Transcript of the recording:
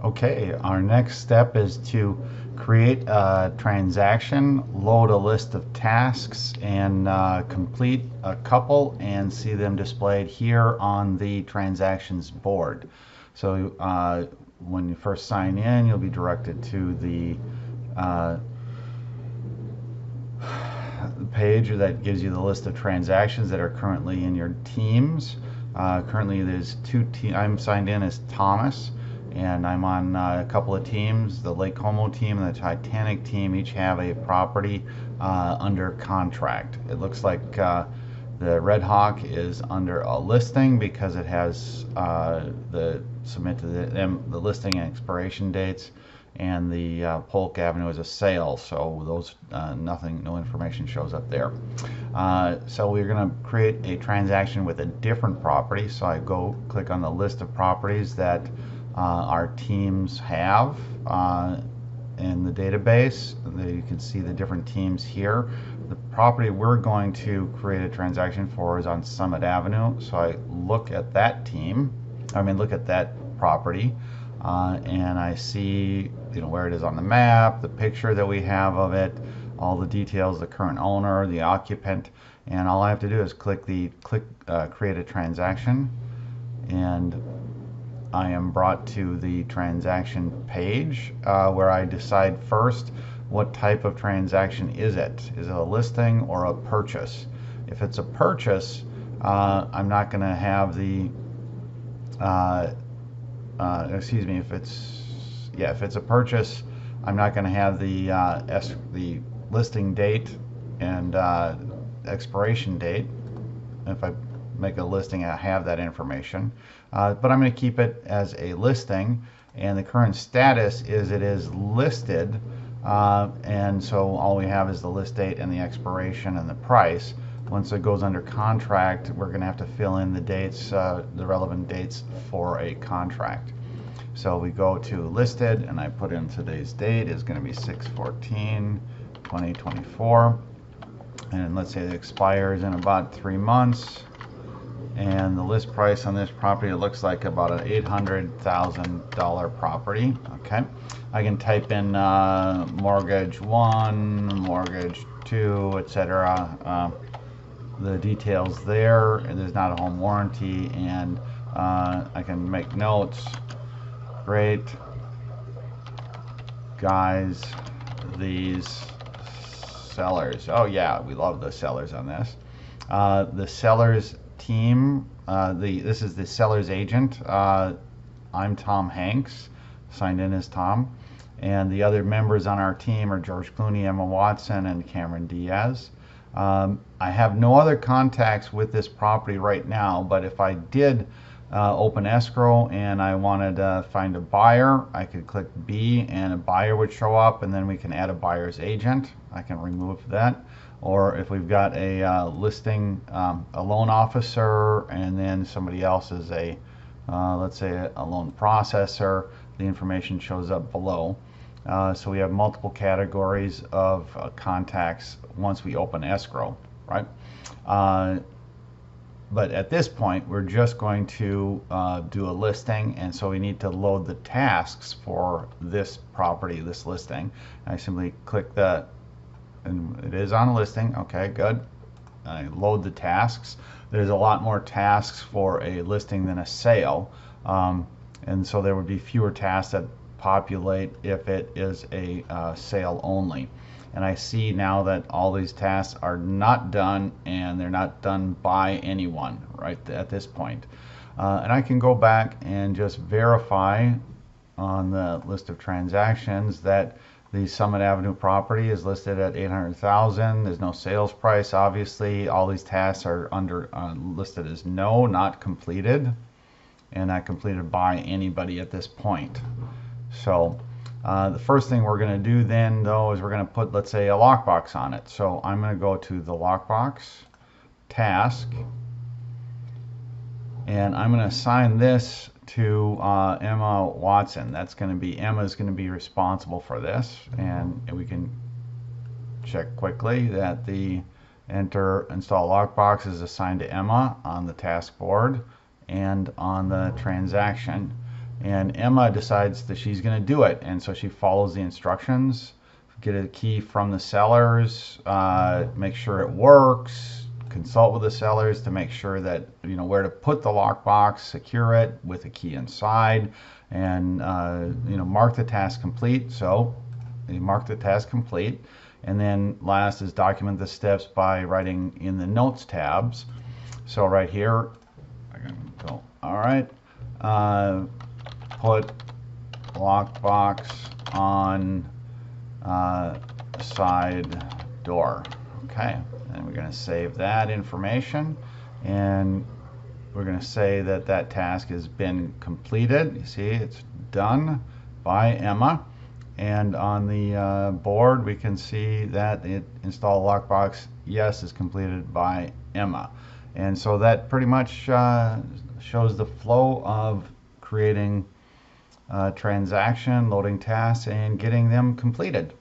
Okay, our next step is to create a transaction, load a list of tasks, and complete a couple and see them displayed here on the transactions board. So when you first sign in, you'll be directed to the page that gives you the list of transactions that are currently in your teams. Currently, there's two teams. I'm signed in as Thomas, and I'm on a couple of teams. The Lake Como team and the Titanic team each have a property under contract. It looks like the Red Hawk is under a listing because it has the submit to the listing and expiration dates, and the Polk Avenue is a sale, so those no information shows up there. So we're going to create a transaction with a different property. So I go click on the list of properties that our teams have in the database. You can see the different teams here. The property we're going to create a transaction for is on Summit Avenue. So I look at that look at that property, and I see where it is on the map, the picture that we have of it, all the details, the current owner, the occupant, and all I have to do is click create a transaction, and I am brought to the transaction page where I decide first what type of transaction is it. Is it a listing or a purchase? If it's a purchase, I'm not going to have the if it's a purchase, I'm not going to have the listing date and expiration date. If I make a listing, I have that information, but I'm going to keep it as a listing, and the current status is it is listed, and so all we have is the list date and the expiration and the price. Once it goes under contract, we're going to have to fill in the dates, the relevant dates for a contract. So we go to listed, and I put in today's date is going to be 6/14/2024, and let's say it expires in about 3 months. And the list price on this property, it looks like about an $800,000 property. Okay, I can type in mortgage 1, mortgage 2, etc. The details there, and there's not a home warranty, and I can make notes. Great guys, these sellers. Oh yeah, we love the sellers on this. The sellers team, this is the seller's agent. I'm Tom Hanks, signed in as Tom, and the other members on our team are George Clooney, Emma Watson, and Cameron Diaz. I have no other contacts with this property right now, but if I did open escrow and I wanted to find a buyer, I could click B and a buyer would show up, and then we can add a buyer's agent. I can remove that. Or if we've got a listing, a loan officer, and then somebody else is let's say a loan processor, the information shows up below. So we have multiple categories of contacts once we open escrow, right? But at this point, we're just going to do a listing, and so we need to load the tasks for this property, this listing. I simply click that, and it is on a listing. Okay, good. I load the tasks. There's a lot more tasks for a listing than a sale, and so there would be fewer tasks that populate if it is a sale only. And I see now that all these tasks are not done, and they're not done by anyone right at this point. And I can go back and just verify on the list of transactions that the Summit Avenue property is listed at $800,000. There's no sales price, obviously. All these tasks are listed as no, not completed, and not completed by anybody at this point. So the first thing we're going to do then, though, is we're going to put, let's say, a lockbox on it. So I'm going to go to the lockbox task, and I'm going to assign this to Emma Watson. Emma's going to be responsible for this, and we can check quickly that the enter install lockbox is assigned to Emma on the task board and on the transaction. and Emma decides that she's going to do it, and so she follows the instructions, get a key from the sellers, make sure it works, consult with the sellers to make sure that you know where to put the lockbox, secure it with a key inside, and you know, mark the task complete. So you mark the task complete, and then last is document the steps by writing in the notes tabs. So right here, I can go, all right, put lockbox on side door. Okay, and we're going to save that information, and we're going to say that that task has been completed. You see, it's done by Emma, and on the board we can see that it install lockbox yes is completed by Emma. And so that pretty much shows the flow of creating transaction, loading tasks, and getting them completed.